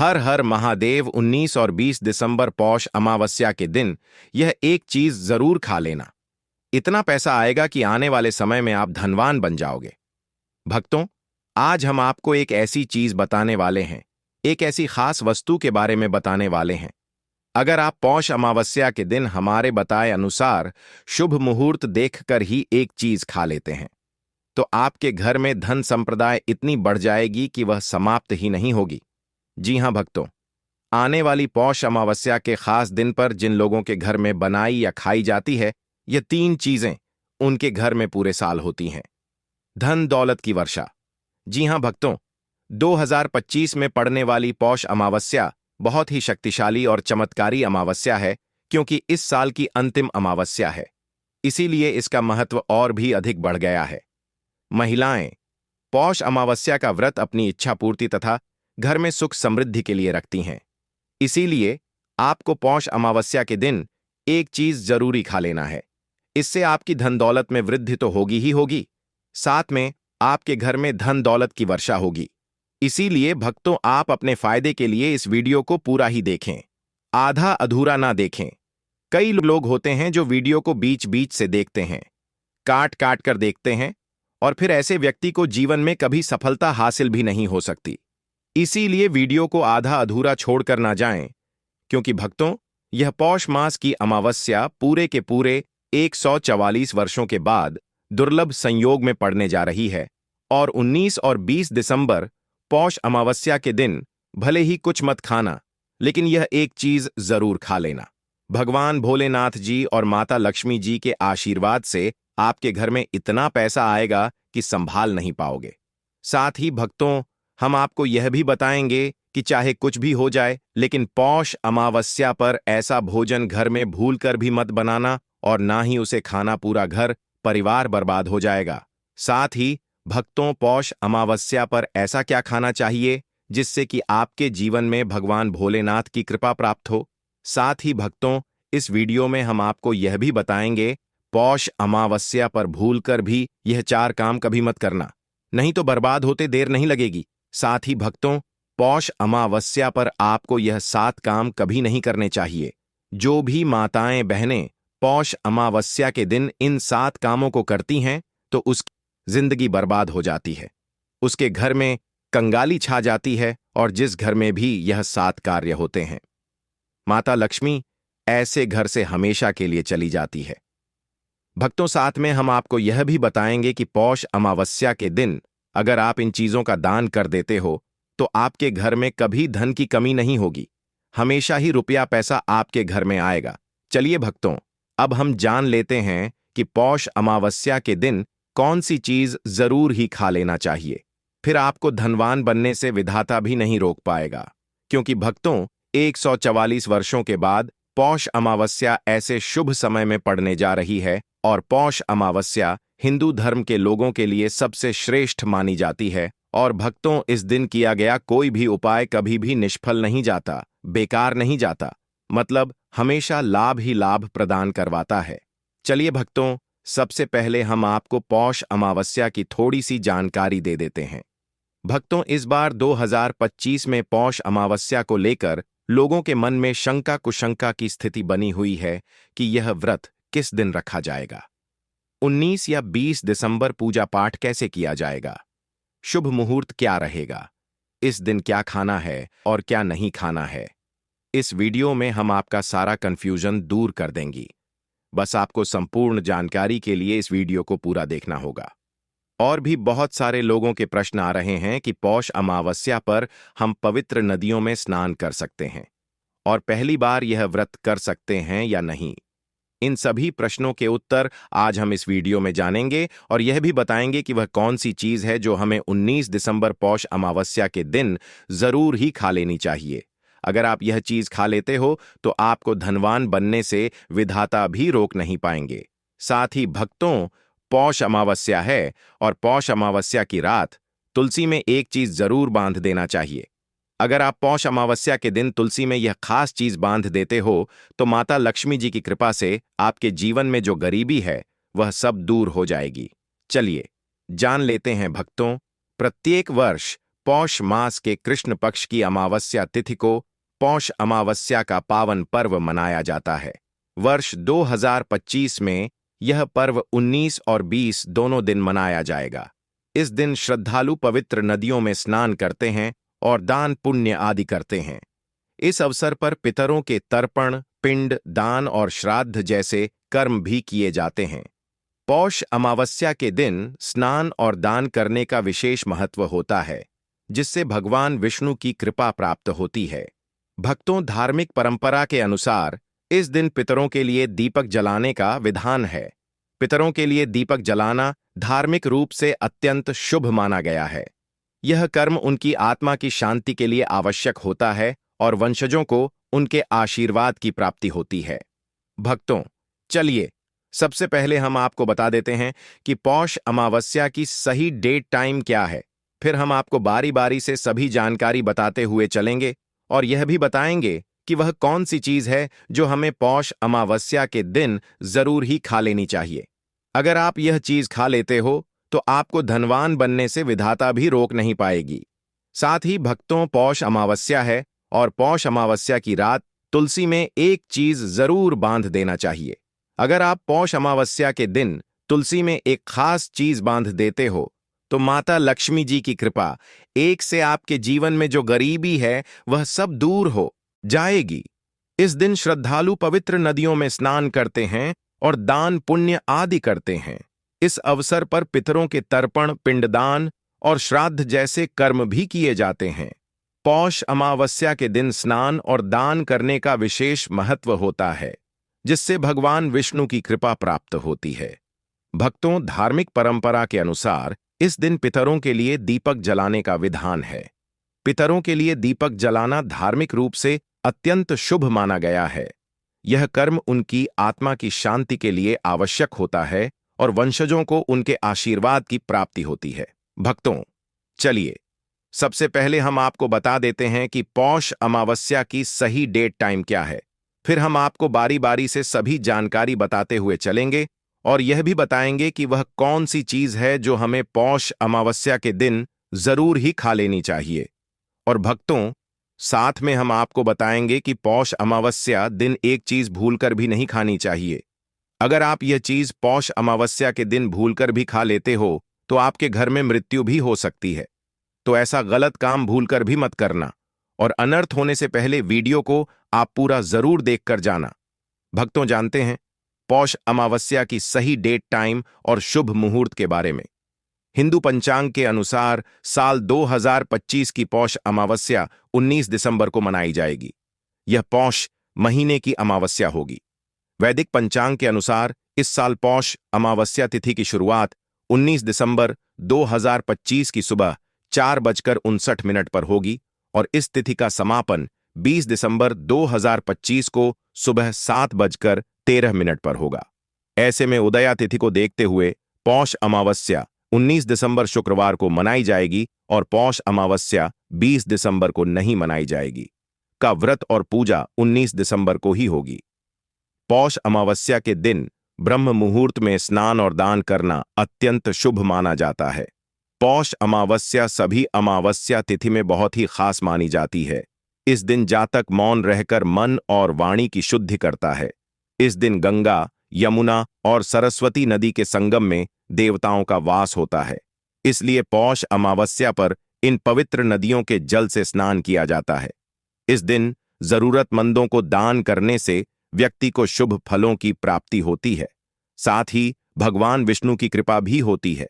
हर हर महादेव। 19 और 20 दिसंबर पौष अमावस्या के दिन यह एक चीज जरूर खा लेना। इतना पैसा आएगा कि आने वाले समय में आप धनवान बन जाओगे। भक्तों, आज हम आपको एक ऐसी चीज बताने वाले हैं, एक ऐसी खास वस्तु के बारे में बताने वाले हैं। अगर आप पौष अमावस्या के दिन हमारे बताए अनुसार शुभ मुहूर्त देखकर ही एक चीज खा लेते हैं, तो आपके घर में धन संप्रदाय इतनी बढ़ जाएगी कि वह समाप्त ही नहीं होगी। जी हां भक्तों, आने वाली पौष अमावस्या के खास दिन पर जिन लोगों के घर में बनाई या खाई जाती है, ये 3 चीजें उनके घर में पूरे साल होती हैं। धन दौलत की वर्षा। जी हां भक्तों, 2025 में पड़ने वाली पौष अमावस्या बहुत ही शक्तिशाली और चमत्कारी अमावस्या है, क्योंकि इस साल की अंतिम अमावस्या है। इसीलिए इसका महत्व और भी अधिक बढ़ गया है। महिलाएं पौष अमावस्या का व्रत अपनी इच्छा पूर्ति तथा घर में सुख समृद्धि के लिए रखती हैं। इसीलिए आपको पौष अमावस्या के दिन एक चीज जरूरी खा लेना है। इससे आपकी धन दौलत में वृद्धि तो होगी ही होगी, साथ में आपके घर में धन दौलत की वर्षा होगी। इसीलिए भक्तों, आप अपने फायदे के लिए इस वीडियो को पूरा ही देखें, आधा अधूरा ना देखें। कई लोग होते हैं जो वीडियो को बीच बीच से देखते हैं, काट काट कर देखते हैं, और फिर ऐसे व्यक्ति को जीवन में कभी सफलता हासिल भी नहीं हो सकती। इसीलिए वीडियो को आधा अधूरा छोड़कर ना जाएं, क्योंकि भक्तों, यह पौष मास की अमावस्या पूरे के पूरे 144 वर्षों के बाद दुर्लभ संयोग में पड़ने जा रही है। और 19 और 20 दिसंबर पौष अमावस्या के दिन भले ही कुछ मत खाना, लेकिन यह एक चीज जरूर खा लेना। भगवान भोलेनाथ जी और माता लक्ष्मी जी के आशीर्वाद से आपके घर में इतना पैसा आएगा कि संभाल नहीं पाओगे। साथ ही भक्तों, हम आपको यह भी बताएंगे कि चाहे कुछ भी हो जाए, लेकिन पौष अमावस्या पर ऐसा भोजन घर में भूलकर भी मत बनाना, और ना ही उसे खाना। पूरा घर परिवार बर्बाद हो जाएगा। साथ ही भक्तों, पौष अमावस्या पर ऐसा क्या खाना चाहिए जिससे कि आपके जीवन में भगवान भोलेनाथ की कृपा प्राप्त हो। साथ ही भक्तों, इस वीडियो में हम आपको यह भी बताएंगे, पौष अमावस्या पर भूलकर भी यह 4 काम कभी मत करना, नहीं तो बर्बाद होते देर नहीं लगेगी। साथ ही भक्तों, पौष अमावस्या पर आपको यह 7 काम कभी नहीं करने चाहिए। जो भी माताएं बहनें पौष अमावस्या के दिन इन 7 कामों को करती हैं, तो उसकी जिंदगी बर्बाद हो जाती है, उसके घर में कंगाली छा जाती है, और जिस घर में भी यह 7 कार्य होते हैं, माता लक्ष्मी ऐसे घर से हमेशा के लिए चली जाती है। भक्तों, साथ में हम आपको यह भी बताएंगे कि पौष अमावस्या के दिन अगर आप इन चीजों का दान कर देते हो, तो आपके घर में कभी धन की कमी नहीं होगी, हमेशा ही रुपया पैसा आपके घर में आएगा। चलिए भक्तों, अब हम जान लेते हैं कि पौष अमावस्या के दिन कौन सी चीज जरूर ही खा लेना चाहिए। फिर आपको धनवान बनने से विधाता भी नहीं रोक पाएगा, क्योंकि भक्तों, 144 वर्षों के बाद पौष अमावस्या ऐसे शुभ समय में पड़ने जा रही है, और पौष अमावस्या हिंदू धर्म के लोगों के लिए सबसे श्रेष्ठ मानी जाती है। और भक्तों, इस दिन किया गया कोई भी उपाय कभी भी निष्फल नहीं जाता, बेकार नहीं जाता, मतलब हमेशा लाभ ही लाभ प्रदान करवाता है। चलिए भक्तों, सबसे पहले हम आपको पौष अमावस्या की थोड़ी सी जानकारी दे देते हैं। भक्तों, इस बार 2025 में पौष अमावस्या को लेकर लोगों के मन में शंका कुशंका की स्थिति बनी हुई है कि यह व्रत किस दिन रखा जाएगा, 19 या 20 दिसंबर पूजा पाठ कैसे किया जाएगा, शुभ मुहूर्त क्या रहेगा, इस दिन क्या खाना है और क्या नहीं खाना है। इस वीडियो में हम आपका सारा कंफ्यूजन दूर कर देंगी। बस आपको संपूर्ण जानकारी के लिए इस वीडियो को पूरा देखना होगा। और भी बहुत सारे लोगों के प्रश्न आ रहे हैं कि पौष अमावस्या पर हम पवित्र नदियों में स्नान कर सकते हैं, और पहली बार यह व्रत कर सकते हैं या नहीं। इन सभी प्रश्नों के उत्तर आज हम इस वीडियो में जानेंगे, और यह भी बताएंगे कि वह कौन सी चीज है जो हमें 19 दिसंबर पौष अमावस्या के दिन जरूर ही खा लेनी चाहिए। अगर आप यह चीज खा लेते हो, तो आपको धनवान बनने से विधाता भी रोक नहीं पाएंगे। साथ ही भक्तों, पौष अमावस्या है, और पौष अमावस्या की रात तुलसी में एक चीज जरूर बांध देना चाहिए। अगर आप पौष अमावस्या के दिन तुलसी में यह खास चीज बांध देते हो, तो माता लक्ष्मी जी की कृपा से आपके जीवन में जो गरीबी है वह सब दूर हो जाएगी। चलिए जान लेते हैं भक्तों, प्रत्येक वर्ष पौष मास के कृष्ण पक्ष की अमावस्या तिथि को पौष अमावस्या का पावन पर्व मनाया जाता है। वर्ष 2025 में यह पर्व 19 और 20 दोनों दिन मनाया जाएगा। इस दिन श्रद्धालु पवित्र नदियों में स्नान करते हैं और दान पुण्य आदि करते हैं। इस अवसर पर पितरों के तर्पण, पिंड, दान और श्राद्ध जैसे कर्म भी किए जाते हैं। पौष अमावस्या के दिन स्नान और दान करने का विशेष महत्व होता है, जिससे भगवान विष्णु की कृपा प्राप्त होती है। भक्तों, धार्मिक परंपरा के अनुसार इस दिन पितरों के लिए दीपक जलाने का विधान है। पितरों के लिए दीपक जलाना धार्मिक रूप से अत्यंत शुभ माना गया है। यह कर्म उनकी आत्मा की शांति के लिए आवश्यक होता है और वंशजों को उनके आशीर्वाद की प्राप्ति होती है। भक्तों, चलिए सबसे पहले हम आपको बता देते हैं कि पौष अमावस्या की सही डेट टाइम क्या है। फिर हम आपको बारी बारी से सभी जानकारी बताते हुए चलेंगे और यह भी बताएंगे कि वह कौन सी चीज है जो हमें पौष अमावस्या के दिन जरूर ही खा लेनी चाहिए। अगर आप यह चीज खा लेते हो तो आपको धनवान बनने से विधाता भी रोक नहीं पाएगी। साथ ही भक्तों, पौष अमावस्या है और पौष अमावस्या की रात तुलसी में एक चीज जरूर बांध देना चाहिए। अगर आप पौष अमावस्या के दिन तुलसी में एक खास चीज बांध देते हो तो माता लक्ष्मी जी की कृपा एक से आपके जीवन में जो गरीबी है वह सब दूर हो जाएगी। इस दिन श्रद्धालु पवित्र नदियों में स्नान करते हैं और दान पुण्य आदि करते हैं। इस अवसर पर पितरों के तर्पण, पिंडदान और श्राद्ध जैसे कर्म भी किए जाते हैं। पौष अमावस्या के दिन स्नान और दान करने का विशेष महत्व होता है, जिससे भगवान विष्णु की कृपा प्राप्त होती है। भक्तों, धार्मिक परंपरा के अनुसार इस दिन पितरों के लिए दीपक जलाने का विधान है। पितरों के लिए दीपक जलाना धार्मिक रूप से अत्यंत शुभ माना गया है। यह कर्म उनकी आत्मा की शांति के लिए आवश्यक होता है और वंशजों को उनके आशीर्वाद की प्राप्ति होती है। भक्तों, चलिए सबसे पहले हम आपको बता देते हैं कि पौष अमावस्या की सही डेट टाइम क्या है। फिर हम आपको बारी बारी से सभी जानकारी बताते हुए चलेंगे और यह भी बताएंगे कि वह कौन सी चीज है जो हमें पौष अमावस्या के दिन जरूर ही खा लेनी चाहिए। और भक्तों, साथ में हम आपको बताएंगे कि पौष अमावस्या दिन एक चीज भूलकर भी नहीं खानी चाहिए। अगर आप यह चीज पौष अमावस्या के दिन भूलकर भी खा लेते हो तो आपके घर में मृत्यु भी हो सकती है। तो ऐसा गलत काम भूलकर भी मत करना और अनर्थ होने से पहले वीडियो को आप पूरा जरूर देखकर जाना। भक्तों, जानते हैं पौष अमावस्या की सही डेट टाइम और शुभ मुहूर्त के बारे में। हिंदू पंचांग के अनुसार साल 2025 की पौष अमावस्या 19 दिसंबर को मनाई जाएगी। यह पौष महीने की अमावस्या होगी। वैदिक पंचांग के अनुसार इस साल पौष अमावस्या तिथि की शुरुआत 19 दिसंबर 2025 की सुबह 4:59 पर होगी और इस तिथि का समापन 20 दिसंबर 2025 को सुबह 7:13 पर होगा। ऐसे में उदया तिथि को देखते हुए पौष अमावस्या 19 दिसंबर शुक्रवार को मनाई जाएगी और पौष अमावस्या 20 दिसंबर को नहीं मनाई जाएगी। का व्रत और पूजा 19 दिसंबर को ही होगी। पौष अमावस्या के दिन ब्रह्म मुहूर्त में स्नान और दान करना अत्यंत शुभ माना जाता है। पौष अमावस्या सभी अमावस्या तिथि में बहुत ही खास मानी जाती है। इस दिन जातक मौन रहकर मन और वाणी की शुद्धि करता है। इस दिन गंगा, यमुना और सरस्वती नदी के संगम में देवताओं का वास होता है। इसलिए पौष अमावस्या पर इन पवित्र नदियों के जल से स्नान किया जाता है। इस दिन जरूरतमंदों को दान करने से व्यक्ति को शुभ फलों की प्राप्ति होती है। साथ ही भगवान विष्णु की कृपा भी होती है।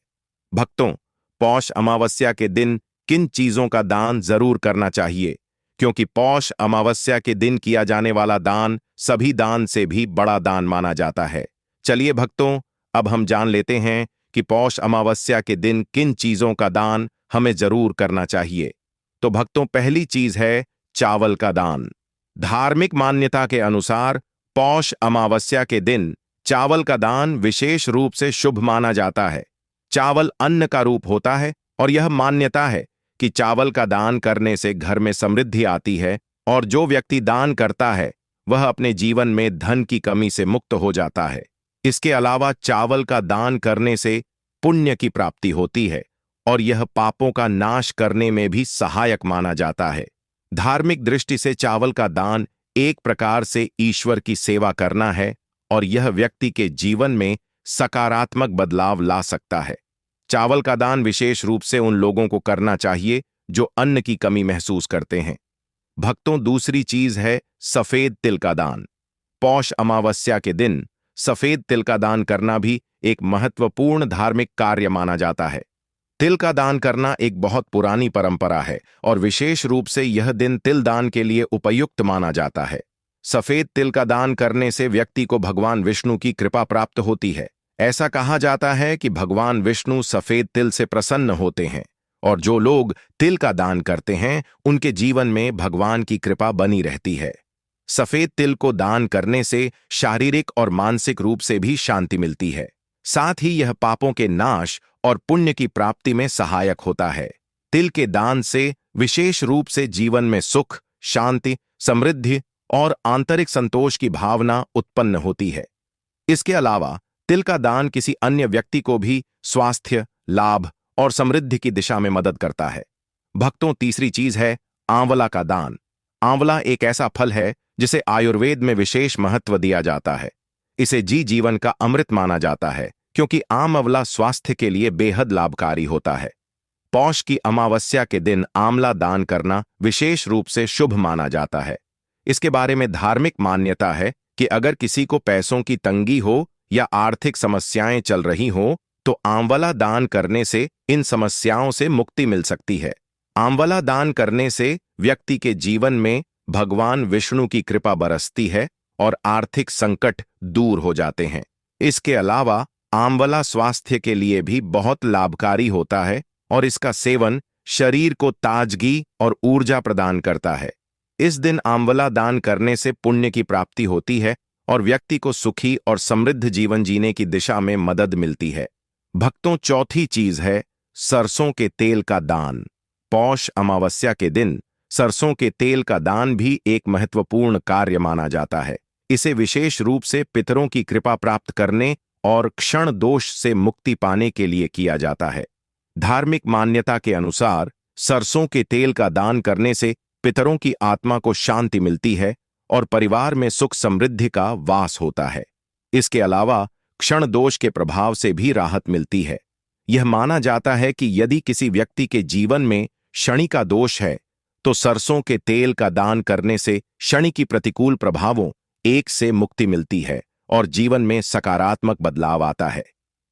भक्तों, पौष अमावस्या के दिन किन चीजों का दान जरूर करना चाहिए, क्योंकि पौष अमावस्या के दिन किया जाने वाला दान सभी दान से भी बड़ा दान माना जाता है। चलिए भक्तों, अब हम जान लेते हैं कि पौष अमावस्या के दिन किन चीजों का दान हमें जरूर करना चाहिए। तो भक्तों, पहली चीज है चावल का दान। धार्मिक मान्यता के अनुसार पौष अमावस्या के दिन चावल का दान विशेष रूप से शुभ माना जाता है। चावल अन्न का रूप होता है और यह मान्यता है कि चावल का दान करने से घर में समृद्धि आती है और जो व्यक्ति दान करता है वह अपने जीवन में धन की कमी से मुक्त हो जाता है। इसके अलावा चावल का दान करने से पुण्य की प्राप्ति होती है और यह पापों का नाश करने में भी सहायक माना जाता है। धार्मिक दृष्टि से चावल का दान एक प्रकार से ईश्वर की सेवा करना है और यह व्यक्ति के जीवन में सकारात्मक बदलाव ला सकता है। चावल का दान विशेष रूप से उन लोगों को करना चाहिए जो अन्न की कमी महसूस करते हैं। भक्तों, दूसरी चीज है सफेद तिल का दान। पौष अमावस्या के दिन सफेद तिल का दान करना भी एक महत्वपूर्ण धार्मिक कार्य माना जाता है। तिल का दान करना एक बहुत पुरानी परंपरा है और विशेष रूप से यह दिन तिल दान के लिए उपयुक्त माना जाता है। सफेद तिल का दान करने से व्यक्ति को भगवान विष्णु की कृपा प्राप्त होती है। ऐसा कहा जाता है कि भगवान विष्णु सफेद तिल से प्रसन्न होते हैं और जो लोग तिल का दान करते हैं उनके जीवन में भगवान की कृपा बनी रहती है। सफेद तिल को दान करने से शारीरिक और मानसिक रूप से भी शांति मिलती है। साथ ही यह पापों के नाश और पुण्य की प्राप्ति में सहायक होता है। तिल के दान से विशेष रूप से जीवन में सुख, शांति, समृद्धि और आंतरिक संतोष की भावना उत्पन्न होती है। इसके अलावा तिल का दान किसी अन्य व्यक्ति को भी स्वास्थ्य, लाभ और समृद्धि की दिशा में मदद करता है। भक्तों, तीसरी चीज है आंवला का दान। आंवला एक ऐसा फल है जिसे आयुर्वेद में विशेष महत्व दिया जाता है। इसे जीवन का अमृत माना जाता है क्योंकि आंवला स्वास्थ्य के लिए बेहद लाभकारी होता है। पौष की अमावस्या के दिन आंवला दान करना विशेष रूप से शुभ माना जाता है। इसके बारे में धार्मिक मान्यता है कि अगर किसी को पैसों की तंगी हो या आर्थिक समस्याएं चल रही हो तो आंवला दान करने से इन समस्याओं से मुक्ति मिल सकती है। आंवला दान करने से व्यक्ति के जीवन में भगवान विष्णु की कृपा बरसती है और आर्थिक संकट दूर हो जाते हैं। इसके अलावा आंवला स्वास्थ्य के लिए भी बहुत लाभकारी होता है और इसका सेवन शरीर को ताजगी और ऊर्जा प्रदान करता है। इस दिन आंवला दान करने से पुण्य की प्राप्ति होती है और व्यक्ति को सुखी और समृद्ध जीवन जीने की दिशा में मदद मिलती है। भक्तों, चौथी चीज है सरसों के तेल का दान। पौष अमावस्या के दिन सरसों के तेल का दान भी एक महत्वपूर्ण कार्य माना जाता है। इसे विशेष रूप से पितरों की कृपा प्राप्त करने और क्षण दोष से मुक्ति पाने के लिए किया जाता है। धार्मिक मान्यता के अनुसार सरसों के तेल का दान करने से पितरों की आत्मा को शांति मिलती है और परिवार में सुख समृद्धि का वास होता है। इसके अलावा क्षण दोष के प्रभाव से भी राहत मिलती है। यह माना जाता है कि यदि किसी व्यक्ति के जीवन में शनि का दोष है तो सरसों के तेल का दान करने से शनि की प्रतिकूल प्रभावों एक से मुक्ति मिलती है और जीवन में सकारात्मक बदलाव आता है।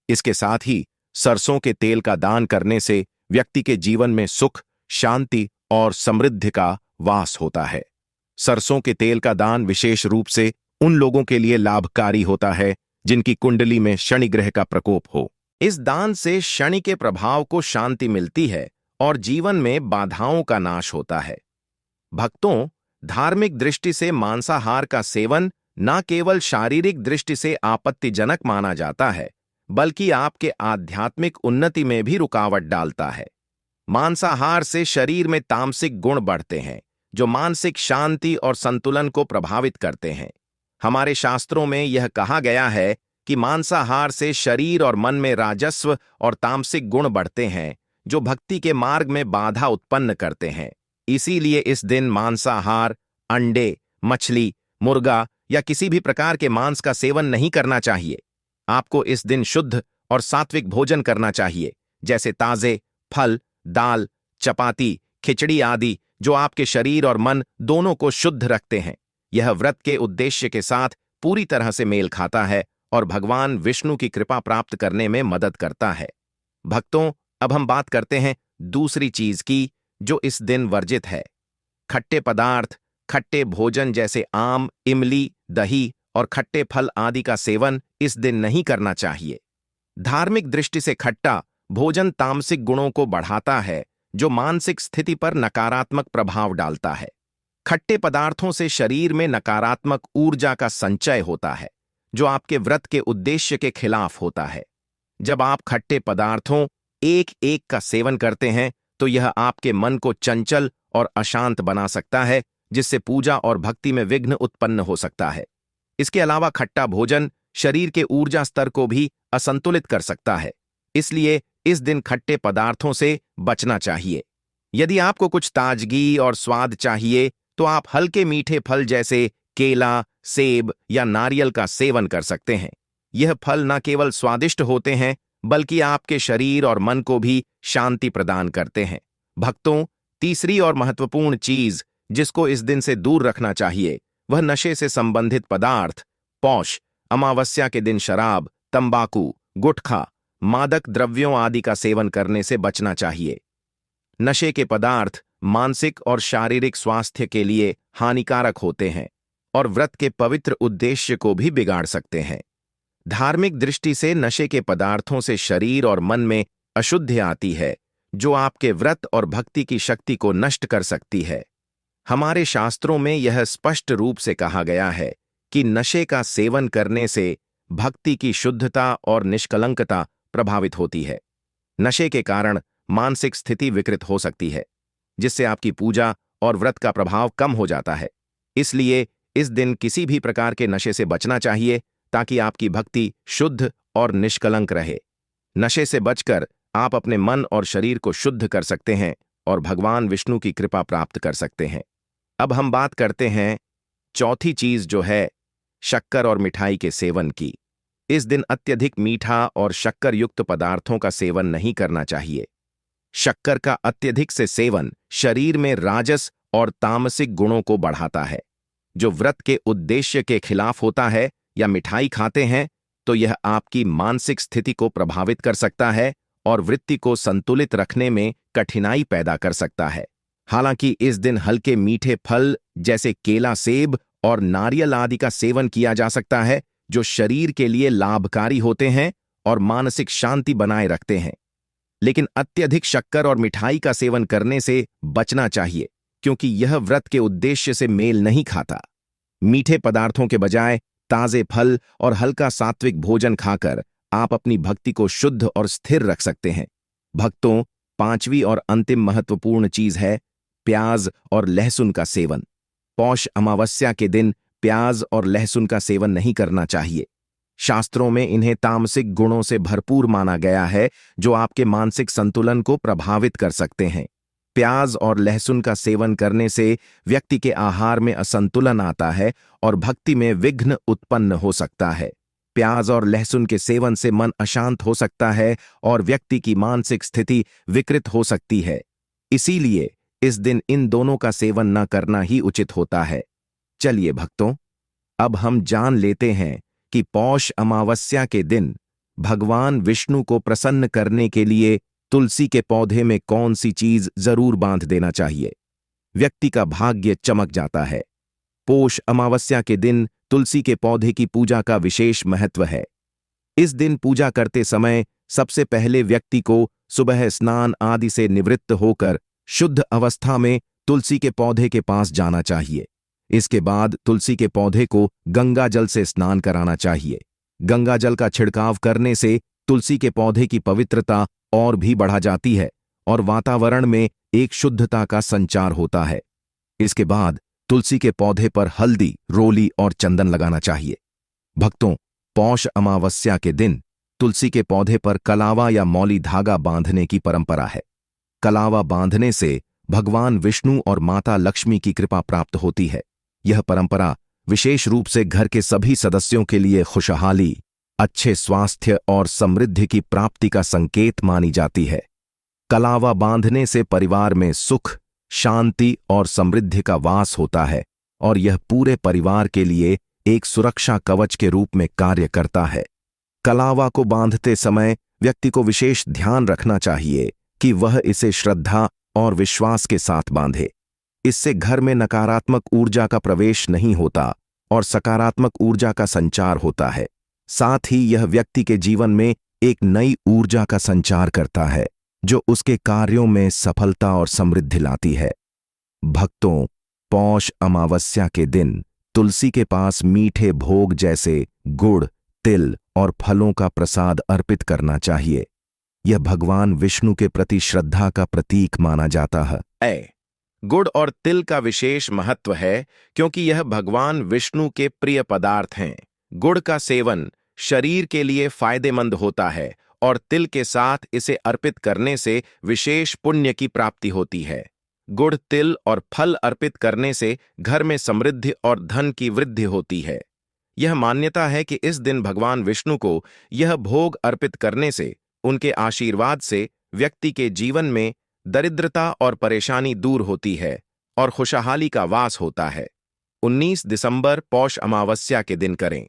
इसके साथ ही सरसों के तेल का दान करने से व्यक्ति के जीवन में सुख, शांति और समृद्धि का वास होता है। सरसों के तेल का दान विशेष रूप से उन लोगों के लिए लाभकारी होता है जिनकी कुंडली में शनि ग्रह का प्रकोप हो। इस दान से शनि के प्रभाव को शांति मिलती है और जीवन में बाधाओं का नाश होता है। भक्तों, धार्मिक दृष्टि से मांसाहार का सेवन न केवल शारीरिक दृष्टि से आपत्तिजनक माना जाता है बल्कि आपके आध्यात्मिक उन्नति में भी रुकावट डालता है। मांसाहार से शरीर में तामसिक गुण बढ़ते हैं जो मानसिक शांति और संतुलन को प्रभावित करते हैं। हमारे शास्त्रों में यह कहा गया है कि मांसाहार से शरीर और मन में राजस्व और तामसिक गुण बढ़ते हैं जो भक्ति के मार्ग में बाधा उत्पन्न करते हैं। इसीलिए इस दिन मांसाहार, अंडे, मछली, मुर्गा या किसी भी प्रकार के मांस का सेवन नहीं करना चाहिए। आपको इस दिन शुद्ध और सात्विक भोजन करना चाहिए, जैसे ताजे फल, दाल, चपाती, खिचड़ी आदि, जो आपके शरीर और मन दोनों को शुद्ध रखते हैं। यह व्रत के उद्देश्य के साथ पूरी तरह से मेल खाता है और भगवान विष्णु की कृपा प्राप्त करने में मदद करता है। भक्तों, अब हम बात करते हैं दूसरी चीज की जो इस दिन वर्जित है। खट्टे पदार्थ, खट्टे भोजन जैसे आम, इमली, दही और खट्टे फल आदि का सेवन इस दिन नहीं करना चाहिए। धार्मिक दृष्टि से खट्टा भोजन तामसिक गुणों को बढ़ाता है जो मानसिक स्थिति पर नकारात्मक प्रभाव डालता है। खट्टे पदार्थों से शरीर में नकारात्मक ऊर्जा का संचय होता है जो आपके व्रत के उद्देश्य के खिलाफ होता है। जब आप खट्टे पदार्थों एक एक का सेवन करते हैं तो यह आपके मन को चंचल और अशांत बना सकता है जिससे पूजा और भक्ति में विघ्न उत्पन्न हो सकता है। इसके अलावा खट्टा भोजन शरीर के ऊर्जा स्तर को भी असंतुलित कर सकता है। इसलिए इस दिन खट्टे पदार्थों से बचना चाहिए। यदि आपको कुछ ताजगी और स्वाद चाहिए तो आप हल्के मीठे फल जैसे केला, सेब या नारियल का सेवन कर सकते हैं। यह फल न केवल स्वादिष्ट होते हैं बल्कि आपके शरीर और मन को भी शांति प्रदान करते हैं। भक्तों, तीसरी और महत्वपूर्ण चीज जिसको इस दिन से दूर रखना चाहिए वह नशे से संबंधित पदार्थ, पौष अमावस्या के दिन शराब, तंबाकू, गुटखा, मादक द्रव्यों आदि का सेवन करने से बचना चाहिए। नशे के पदार्थ मानसिक और शारीरिक स्वास्थ्य के लिए हानिकारक होते हैं और व्रत के पवित्र उद्देश्य को भी बिगाड़ सकते हैं। धार्मिक दृष्टि से नशे के पदार्थों से शरीर और मन में अशुद्धि आती है जो आपके व्रत और भक्ति की शक्ति को नष्ट कर सकती है। हमारे शास्त्रों में यह स्पष्ट रूप से कहा गया है कि नशे का सेवन करने से भक्ति की शुद्धता और निष्कलंकता प्रभावित होती है। नशे के कारण मानसिक स्थिति विकृत हो सकती है जिससे आपकी पूजा और व्रत का प्रभाव कम हो जाता है। इसलिए इस दिन किसी भी प्रकार के नशे से बचना चाहिए ताकि आपकी भक्ति शुद्ध और निष्कलंक रहे। नशे से बचकर आप अपने मन और शरीर को शुद्ध कर सकते हैं और भगवान विष्णु की कृपा प्राप्त कर सकते हैं। अब हम बात करते हैं चौथी चीज जो है शक्कर और मिठाई के सेवन की। इस दिन अत्यधिक मीठा और शक्कर युक्त पदार्थों का सेवन नहीं करना चाहिए। शक्कर का अत्यधिक से सेवन शरीर में राजस और तामसिक गुणों को बढ़ाता है जो व्रत के उद्देश्य के खिलाफ होता है। या मिठाई खाते हैं तो यह आपकी मानसिक स्थिति को प्रभावित कर सकता है और वृत्ति को संतुलित रखने में कठिनाई पैदा कर सकता है। हालांकि इस दिन हल्के मीठे फल जैसे केला, सेब और नारियल आदि का सेवन किया जा सकता है जो शरीर के लिए लाभकारी होते हैं और मानसिक शांति बनाए रखते हैं। लेकिन अत्यधिक शक्कर और मिठाई का सेवन करने से बचना चाहिए क्योंकि यह व्रत के उद्देश्य से मेल नहीं खाता। मीठे पदार्थों के बजाय ताजे फल और हल्का सात्विक भोजन खाकर आप अपनी भक्ति को शुद्ध और स्थिर रख सकते हैं। भक्तों, पांचवी और अंतिम महत्वपूर्ण चीज है प्याज और लहसुन का सेवन। पौष अमावस्या के दिन प्याज और लहसुन का सेवन नहीं करना चाहिए। शास्त्रों में इन्हें तामसिक गुणों से भरपूर माना गया है जो आपके मानसिक संतुलन को प्रभावित कर सकते हैं। प्याज और लहसुन का सेवन करने से व्यक्ति के आहार में असंतुलन आता है और भक्ति में विघ्न उत्पन्न हो सकता है। प्याज और लहसुन के सेवन से मन अशांत हो सकता है और व्यक्ति की मानसिक स्थिति विकृत हो सकती है। इसीलिए इस दिन इन दोनों का सेवन न करना ही उचित होता है। चलिए भक्तों, अब हम जान लेते हैं कि पौष अमावस्या के दिन भगवान विष्णु को प्रसन्न करने के लिए तुलसी के पौधे में कौन सी चीज जरूर बांध देना चाहिए। व्यक्ति का भाग्य चमक जाता है। पौष अमावस्या के दिन तुलसी के पौधे की पूजा का विशेष महत्व है। इस दिन पूजा करते समय सबसे पहले व्यक्ति को सुबह स्नान आदि से निवृत्त होकर शुद्ध अवस्था में तुलसी के पौधे के पास जाना चाहिए। इसके बाद तुलसी के पौधे को गंगा जल से स्नान कराना चाहिए। गंगा जल का छिड़काव करने से तुलसी के पौधे की पवित्रता और भी बढ़ा जाती है और वातावरण में एक शुद्धता का संचार होता है। इसके बाद तुलसी के पौधे पर हल्दी, रोली और चंदन लगाना चाहिए। भक्तों, पौष अमावस्या के दिन तुलसी के पौधे पर कलावा या मौली धागा बांधने की परंपरा है। कलावा बांधने से भगवान विष्णु और माता लक्ष्मी की कृपा प्राप्त होती है। यह परंपरा विशेष रूप से घर के सभी सदस्यों के लिए खुशहाली, अच्छे स्वास्थ्य और समृद्धि की प्राप्ति का संकेत मानी जाती है। कलावा बांधने से परिवार में सुख, शांति और समृद्धि का वास होता है और यह पूरे परिवार के लिए एक सुरक्षा कवच के रूप में कार्य करता है। कलावा को बांधते समय व्यक्ति को विशेष ध्यान रखना चाहिए कि वह इसे श्रद्धा और विश्वास के साथ बांधे। इससे घर में नकारात्मक ऊर्जा का प्रवेश नहीं होता और सकारात्मक ऊर्जा का संचार होता है। साथ ही यह व्यक्ति के जीवन में एक नई ऊर्जा का संचार करता है जो उसके कार्यों में सफलता और समृद्धि लाती है। भक्तों, पौष अमावस्या के दिन तुलसी के पास मीठे भोग जैसे गुड़, तिल और फलों का प्रसाद अर्पित करना चाहिए। यह भगवान विष्णु के प्रति श्रद्धा का प्रतीक माना जाता है। गुड़ और तिल का विशेष महत्व है क्योंकि यह भगवान विष्णु के प्रिय पदार्थ हैं। गुड़ का सेवन शरीर के लिए फायदेमंद होता है और तिल के साथ इसे अर्पित करने से विशेष पुण्य की प्राप्ति होती है। गुड़, तिल और फल अर्पित करने से घर में समृद्धि और धन की वृद्धि होती है। यह मान्यता है कि इस दिन भगवान विष्णु को यह भोग अर्पित करने से, उनके आशीर्वाद से व्यक्ति के जीवन में दरिद्रता और परेशानी दूर होती है और खुशहाली का वास होता है। 19 दिसंबर पौष अमावस्या के दिन करें।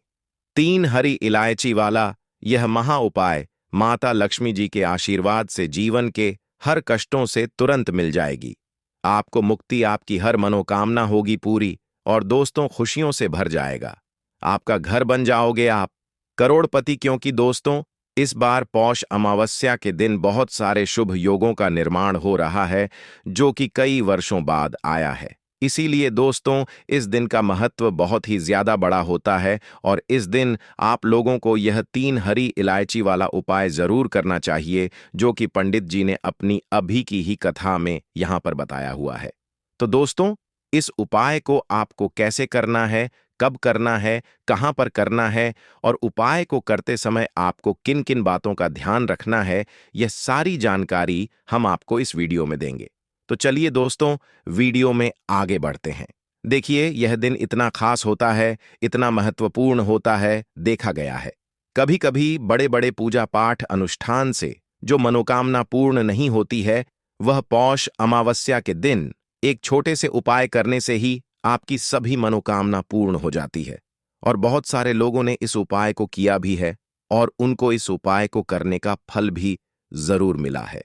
3 हरी इलायची वाला यह महा उपाय माता लक्ष्मी जी के आशीर्वाद से जीवन के हर कष्टों से तुरंत मिल जाएगी। आपको मुक्ति, आपकी हर मनोकामना होगी पूरी और दोस्तों खुशियों से भर जाएगा। आपका घर बन जाओगे आप करोड़पति, क्योंकि दोस्तों इस बार पौष अमावस्या के दिन बहुत सारे शुभ योगों का निर्माण हो रहा है जो कि कई वर्षों बाद आया है। इसीलिए दोस्तों इस दिन का महत्व बहुत ही ज्यादा बड़ा होता है और इस दिन आप लोगों को यह 3 हरी इलायची वाला उपाय जरूर करना चाहिए जो कि पंडित जी ने अपनी अभी की ही कथा में यहां पर बताया हुआ है। तो दोस्तों इस उपाय को आपको कैसे करना है, कब करना है, कहां पर करना है और उपाय को करते समय आपको किन किन बातों का ध्यान रखना है, यह सारी जानकारी हम आपको इस वीडियो में देंगे। तो चलिए दोस्तों वीडियो में आगे बढ़ते हैं। देखिए यह दिन इतना खास होता है, इतना महत्वपूर्ण होता है, देखा गया है कभी कभी बड़े बड़े पूजा पाठ अनुष्ठान से जो मनोकामना पूर्ण नहीं होती है, वह पौष अमावस्या के दिन एक छोटे से उपाय करने से ही आपकी सभी मनोकामना पूर्ण हो जाती है। और बहुत सारे लोगों ने इस उपाय को किया भी है और उनको इस उपाय को करने का फल भी जरूर मिला है।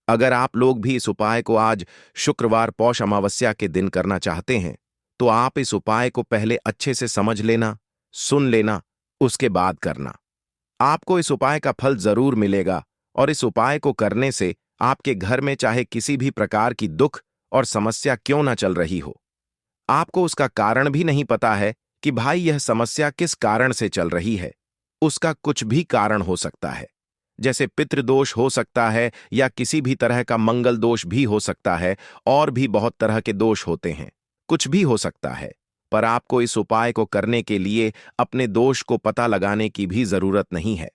अगर आप लोग भी इस उपाय को आज शुक्रवार पौष अमावस्या के दिन करना चाहते हैं तो आप इस उपाय को पहले अच्छे से समझ लेना, सुन लेना, उसके बाद करना। आपको इस उपाय का फल जरूर मिलेगा और इस उपाय को करने से आपके घर में चाहे किसी भी प्रकार की दुख और समस्या क्यों ना चल रही हो, आपको उसका कारण भी नहीं पता है कि भाई यह समस्या किस कारण से चल रही है, उसका कुछ भी कारण हो सकता है। जैसे पितृदोष हो सकता है या किसी भी तरह का मंगल दोष भी हो सकता है और भी बहुत तरह के दोष होते हैं, कुछ भी हो सकता है। पर आपको इस उपाय को करने के लिए अपने दोष को पता लगाने की भी जरूरत नहीं है।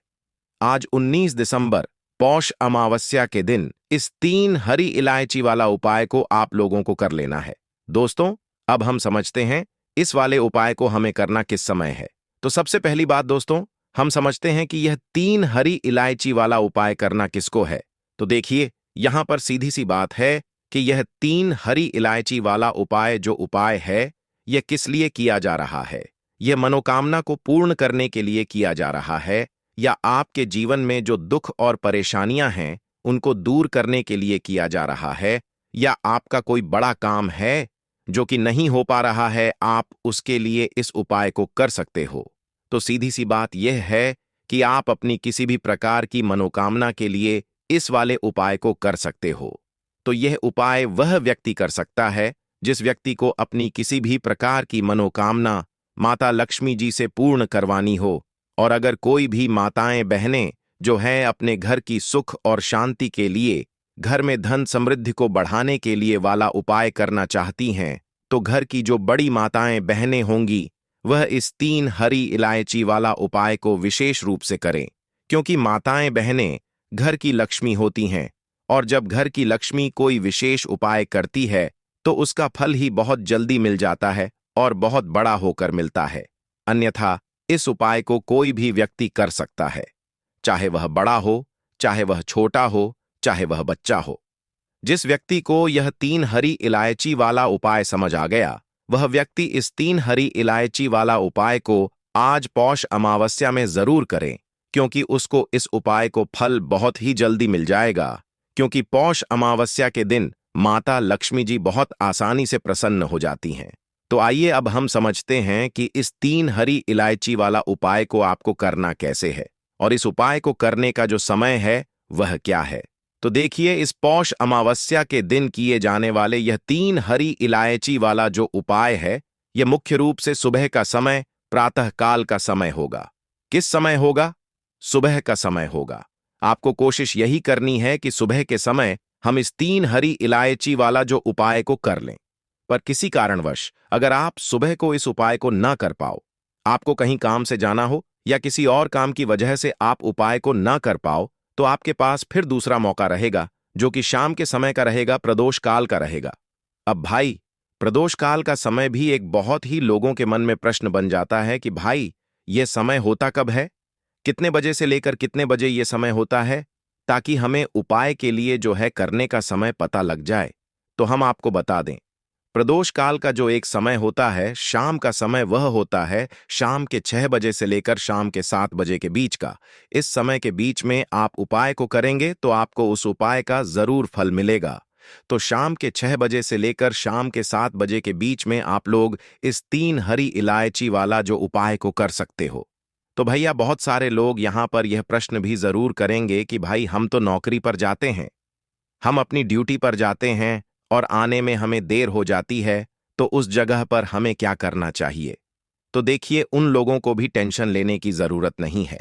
आज 19 दिसंबर पौष अमावस्या के दिन इस 3 हरी इलायची वाला उपाय को आप लोगों को कर लेना है। दोस्तों अब हम समझते हैं इस वाले उपाय को हमें करना किस समय है। तो सबसे पहली बात दोस्तों, हम समझते हैं कि यह 3 हरी इलायची वाला उपाय करना किसको है। तो देखिए यहां पर सीधी सी बात है कि यह 3 हरी इलायची वाला उपाय जो उपाय है, यह किस लिए किया जा रहा है। यह मनोकामना को पूर्ण करने के लिए किया जा रहा है या आपके जीवन में जो दुख और परेशानियां हैं उनको दूर करने के लिए किया जा रहा है, या आपका कोई बड़ा काम है जो कि नहीं हो पा रहा है, आप उसके लिए इस उपाय को कर सकते हो। तो सीधी सी बात यह है कि आप अपनी किसी भी प्रकार की मनोकामना के लिए इस वाले उपाय को कर सकते हो। तो यह उपाय वह व्यक्ति कर सकता है जिस व्यक्ति को अपनी किसी भी प्रकार की मनोकामना माता लक्ष्मी जी से पूर्ण करवानी हो। और अगर कोई भी माताएं बहनें जो हैं अपने घर की सुख और शांति के लिए, घर में धन समृद्धि को बढ़ाने के लिए वाला उपाय करना चाहती हैं, तो घर की जो बड़ी माताएं बहनें होंगी वह इस 3 हरी इलायची वाला उपाय को विशेष रूप से करें, क्योंकि माताएं बहनें घर की लक्ष्मी होती हैं और जब घर की लक्ष्मी कोई विशेष उपाय करती है तो उसका फल ही बहुत जल्दी मिल जाता है और बहुत बड़ा होकर मिलता है। अन्यथा इस उपाय को कोई भी व्यक्ति कर सकता है, चाहे वह बड़ा हो, चाहे वह छोटा हो, चाहे वह बच्चा हो। जिस व्यक्ति को यह 3 हरी इलायची वाला उपाय समझ आ गया, वह व्यक्ति इस 3 हरी इलायची वाला उपाय को आज पौष अमावस्या में जरूर करें, क्योंकि उसको इस उपाय को फल बहुत ही जल्दी मिल जाएगा। क्योंकि पौष अमावस्या के दिन माता लक्ष्मी जी बहुत आसानी से प्रसन्न हो जाती हैं। तो आइए अब हम समझते हैं कि इस 3 हरी इलायची वाला उपाय को आपको करना कैसे है और इस उपाय को करने का जो समय है वह क्या है। तो देखिए इस पौष अमावस्या के दिन किए जाने वाले यह 3 हरी इलायची वाला जो उपाय है, यह मुख्य रूप से सुबह का समय, प्रातः काल का समय होगा। किस समय होगा? सुबह का समय होगा। आपको कोशिश यही करनी है कि सुबह के समय हम इस 3 हरी इलायची वाला जो उपाय को कर लें। पर किसी कारणवश अगर आप सुबह को इस उपाय को ना कर पाओ, आपको कहीं काम से जाना हो या किसी और काम की वजह से आप उपाय को ना कर पाओ, तो आपके पास फिर दूसरा मौका रहेगा, जो कि शाम के समय का रहेगा, प्रदोष काल का रहेगा। अब भाई, प्रदोष काल का समय भी एक बहुत ही लोगों के मन में प्रश्न बन जाता है कि भाई, ये समय होता कब है, कितने बजे से लेकर कितने बजे ये समय होता है, ताकि हमें उपाय के लिए जो है करने का समय पता लग जाए। तो हम आपको बता दें, प्रदोष काल का जो एक समय होता है, शाम का समय, वह होता है शाम के 6 बजे से लेकर शाम के 7 बजे के बीच का। इस समय के बीच में आप उपाय को करेंगे तो आपको उस उपाय का जरूर फल मिलेगा। तो शाम के 6 बजे से लेकर शाम के 7 बजे के बीच में आप लोग इस 3 हरी इलायची वाला जो उपाय को कर सकते हो। तो भैया, बहुत सारे लोग यहां पर यह प्रश्न भी जरूर करेंगे कि भाई, हम तो नौकरी पर जाते हैं, हम अपनी ड्यूटी पर जाते हैं और आने में हमें देर हो जाती है, तो उस जगह पर हमें क्या करना चाहिए। तो देखिए, उन लोगों को भी टेंशन लेने की जरूरत नहीं है।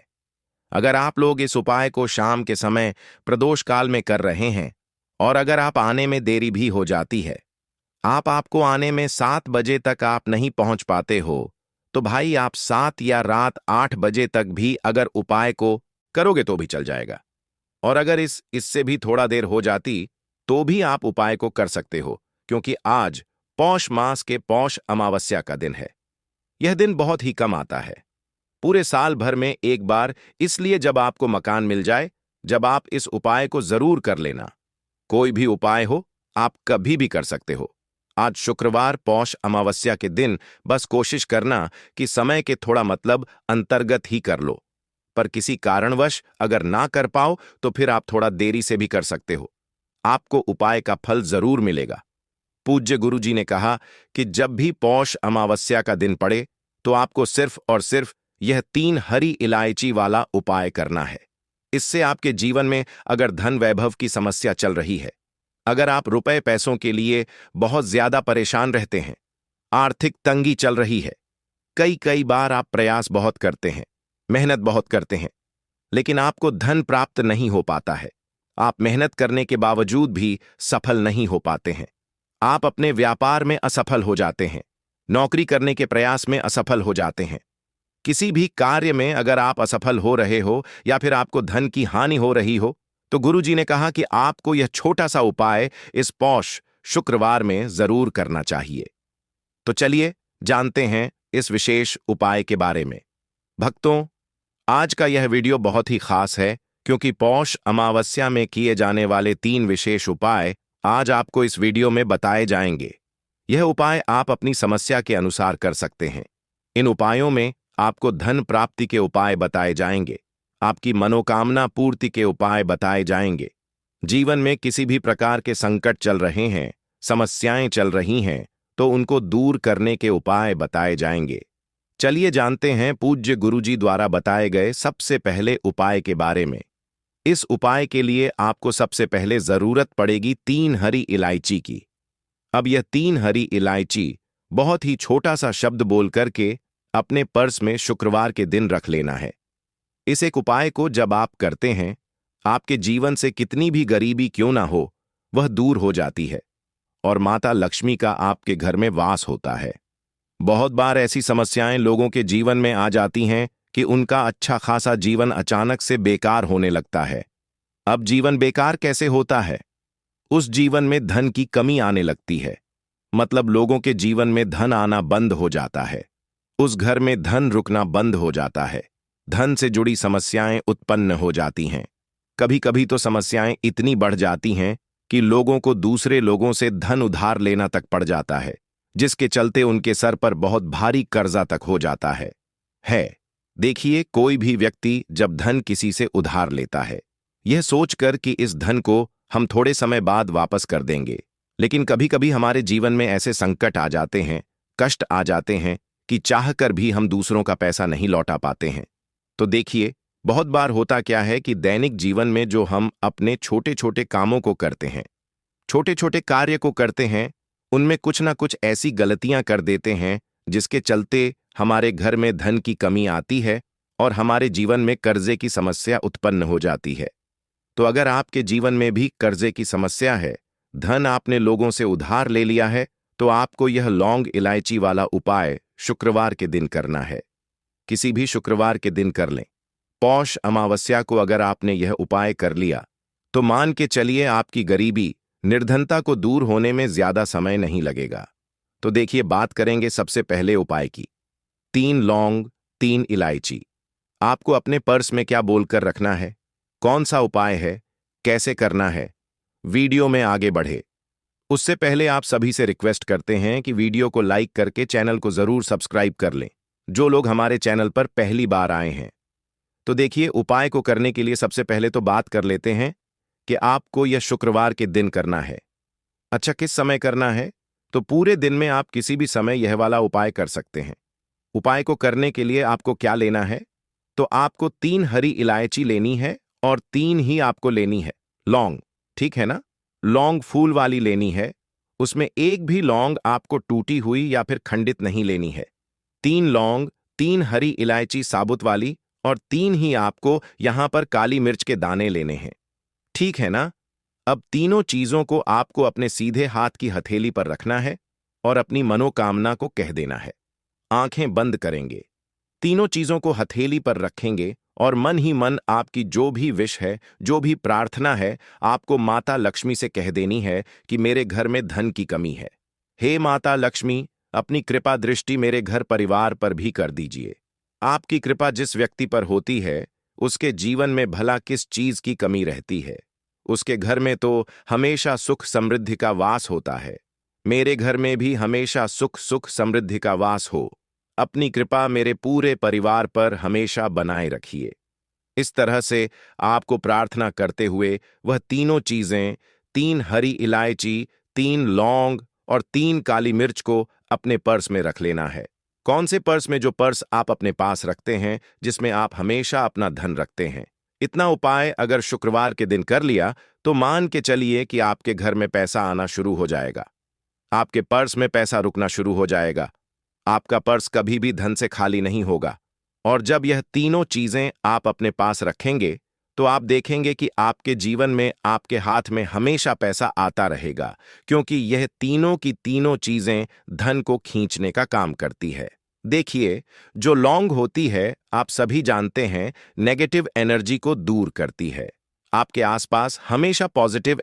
अगर आप लोग इस उपाय को शाम के समय प्रदोष काल में कर रहे हैं और अगर आप आने में देरी भी हो जाती है, आपको आने में 7 बजे तक आप नहीं पहुंच पाते हो, तो भाई आप 7 या रात 8 बजे तक भी अगर उपाय को करोगे तो भी चल जाएगा। और अगर इससे भी थोड़ा देर हो जाती तो भी आप उपाय को कर सकते हो, क्योंकि आज पौष मास के पौष अमावस्या का दिन है। यह दिन बहुत ही कम आता है, पूरे साल भर में एक बार, इसलिए जब आपको मकान मिल जाए, जब आप इस उपाय को जरूर कर लेना। कोई भी उपाय हो, आप कभी भी कर सकते हो। आज शुक्रवार पौष अमावस्या के दिन बस कोशिश करना कि समय के थोड़ा मतलब अंतर्गत ही कर लो, पर किसी कारणवश अगर ना कर पाओ तो फिर आप थोड़ा देरी से भी कर सकते हो, आपको उपाय का फल जरूर मिलेगा। पूज्य गुरु जी ने कहा कि जब भी पौष अमावस्या का दिन पड़े तो आपको सिर्फ और सिर्फ यह 3 हरी इलायची वाला उपाय करना है। इससे आपके जीवन में अगर धन वैभव की समस्या चल रही है, अगर आप रुपए पैसों के लिए बहुत ज्यादा परेशान रहते हैं, आर्थिक तंगी चल रही है, कई कई बार आप प्रयास बहुत करते हैं, मेहनत बहुत करते हैं, लेकिन आपको धन प्राप्त नहीं हो पाता है, आप मेहनत करने के बावजूद भी सफल नहीं हो पाते हैं, आप अपने व्यापार में असफल हो जाते हैं, नौकरी करने के प्रयास में असफल हो जाते हैं, किसी भी कार्य में अगर आप असफल हो रहे हो या फिर आपको धन की हानि हो रही हो, तो गुरुजी ने कहा कि आपको यह छोटा सा उपाय इस पौष शुक्रवार में जरूर करना चाहिए। तो चलिए जानते हैं इस विशेष उपाय के बारे में। भक्तों, आज का यह वीडियो बहुत ही खास है, क्योंकि पौष अमावस्या में किए जाने वाले 3 विशेष उपाय आज आपको इस वीडियो में बताए जाएंगे। यह उपाय आप अपनी समस्या के अनुसार कर सकते हैं। इन उपायों में आपको धन प्राप्ति के उपाय बताए जाएंगे, आपकी मनोकामना पूर्ति के उपाय बताए जाएंगे। जीवन में किसी भी प्रकार के संकट चल रहे हैं, समस्याएं चल रही हैं, तो उनको दूर करने के उपाय बताए जाएंगे। चलिए जानते हैं पूज्य गुरुजी द्वारा बताए गए सबसे पहले उपाय के बारे में। इस उपाय के लिए आपको सबसे पहले जरूरत पड़ेगी 3 हरी इलायची की। अब यह 3 हरी इलायची बहुत ही छोटा सा शब्द बोल करके अपने पर्स में शुक्रवार के दिन रख लेना है। इस एक उपाय को जब आप करते हैं, आपके जीवन से कितनी भी गरीबी क्यों ना हो, वह दूर हो जाती है और माता लक्ष्मी का आपके घर में वास होता है। बहुत बार ऐसी समस्याएं लोगों के जीवन में आ जाती हैं कि उनका अच्छा खासा जीवन अचानक से बेकार होने लगता है। अब जीवन बेकार कैसे होता है? उस जीवन में धन की कमी आने लगती है, मतलब लोगों के जीवन में धन आना बंद हो जाता है, उस घर में धन रुकना बंद हो जाता है, धन से जुड़ी समस्याएं उत्पन्न हो जाती हैं। कभी कभी तो समस्याएं इतनी बढ़ जाती हैं कि लोगों को दूसरे लोगों से धन उधार लेना तक पड़ जाता है, जिसके चलते उनके सर पर बहुत भारी कर्जा तक हो जाता है। देखिए, कोई भी व्यक्ति जब धन किसी से उधार लेता है, यह सोचकर कि इस धन को हम थोड़े समय बाद वापस कर देंगे, लेकिन कभी कभी हमारे जीवन में ऐसे संकट आ जाते हैं, कष्ट आ जाते हैं कि चाहकर भी हम दूसरों का पैसा नहीं लौटा पाते हैं। तो देखिए, बहुत बार होता क्या है कि दैनिक जीवन में जो हम अपने छोटे छोटे कामों को करते हैं, छोटे छोटे कार्य को करते हैं, उनमें कुछ ना कुछ ऐसी गलतियां कर देते हैं जिसके चलते हमारे घर में धन की कमी आती है और हमारे जीवन में कर्जे की समस्या उत्पन्न हो जाती है। तो अगर आपके जीवन में भी कर्जे की समस्या है, धन आपने लोगों से उधार ले लिया है, तो आपको यह लौंग इलायची वाला उपाय शुक्रवार के दिन करना है। किसी भी शुक्रवार के दिन कर लें। पौष अमावस्या को अगर आपने यह उपाय कर लिया तो मान के चलिए आपकी गरीबी, निर्धनता को दूर होने में ज्यादा समय नहीं लगेगा। तो देखिए, बात करेंगे सबसे पहले उपाय की। 3 लौंग, 3 इलायची। आपको अपने पर्स में क्या बोलकर रखना है, कौन सा उपाय है, कैसे करना है, वीडियो में आगे बढ़े उससे पहले आप सभी से रिक्वेस्ट करते हैं कि वीडियो को लाइक करके चैनल को जरूर सब्सक्राइब कर लें, जो लोग हमारे चैनल पर पहली बार आए हैं। तो देखिए, उपाय को करने के लिए सबसे पहले तो बात कर लेते हैं कि आपको यह शुक्रवार के दिन करना है। अच्छा, किस समय करना है? तो पूरे दिन में आप किसी भी समय यह वाला उपाय कर सकते हैं। उपाय को करने के लिए आपको क्या लेना है? तो आपको 3 हरी इलायची लेनी है और 3 ही आपको लेनी है लौंग, ठीक है ना? लौंग फूल वाली लेनी है, उसमें एक भी लौंग आपको टूटी हुई या फिर खंडित नहीं लेनी है। 3 लौंग, 3 हरी इलायची साबुत वाली और 3 ही आपको यहां पर काली मिर्च के दाने लेने हैं, ठीक है ना? अब तीनों चीजों को आपको अपने सीधे हाथ की हथेली पर रखना है और अपनी मनोकामना को कह देना है। आंखें बंद करेंगे, तीनों चीजों को हथेली पर रखेंगे और मन ही मन आपकी जो भी विश है, जो भी प्रार्थना है, आपको माता लक्ष्मी से कह देनी है कि मेरे घर में धन की कमी है। हे माता लक्ष्मी, अपनी कृपा दृष्टि मेरे घर परिवार पर भी कर दीजिए। आपकी कृपा जिस व्यक्ति पर होती है, उसके जीवन में भला किस चीज की कमी रहती है? उसके घर में तो हमेशा सुख समृद्धि का वास होता है। मेरे घर में भी हमेशा सुख सुख समृद्धि का वास हो। अपनी कृपा मेरे पूरे परिवार पर हमेशा बनाए रखिए। इस तरह से आपको प्रार्थना करते हुए वह तीनों चीजें, 3 हरी इलायची, 3 लौंग और 3 काली मिर्च को अपने पर्स में रख लेना है। कौन से पर्स में? जो पर्स आप अपने पास रखते हैं, जिसमें आप हमेशा अपना धन रखते हैं। इतना उपाय अगर शुक्रवार के दिन कर लिया तो मान के चलिए कि आपके घर में पैसा आना शुरू हो जाएगा, आपके पर्स में पैसा रुकना शुरू हो जाएगा, आपका पर्स कभी भी धन से खाली नहीं होगा। और जब यह तीनों चीजें आप अपने पास रखेंगे तो आप देखेंगे कि आपके जीवन में, आपके हाथ में हमेशा पैसा आता रहेगा, क्योंकि यह तीनों की तीनों चीजें धन को खींचने का काम करती है। देखिए, जो लौंग होती है, आप सभी जानते हैं, नेगेटिव एनर्जी को दूर करती है। आपके आसपास हमेशा पॉजिटिव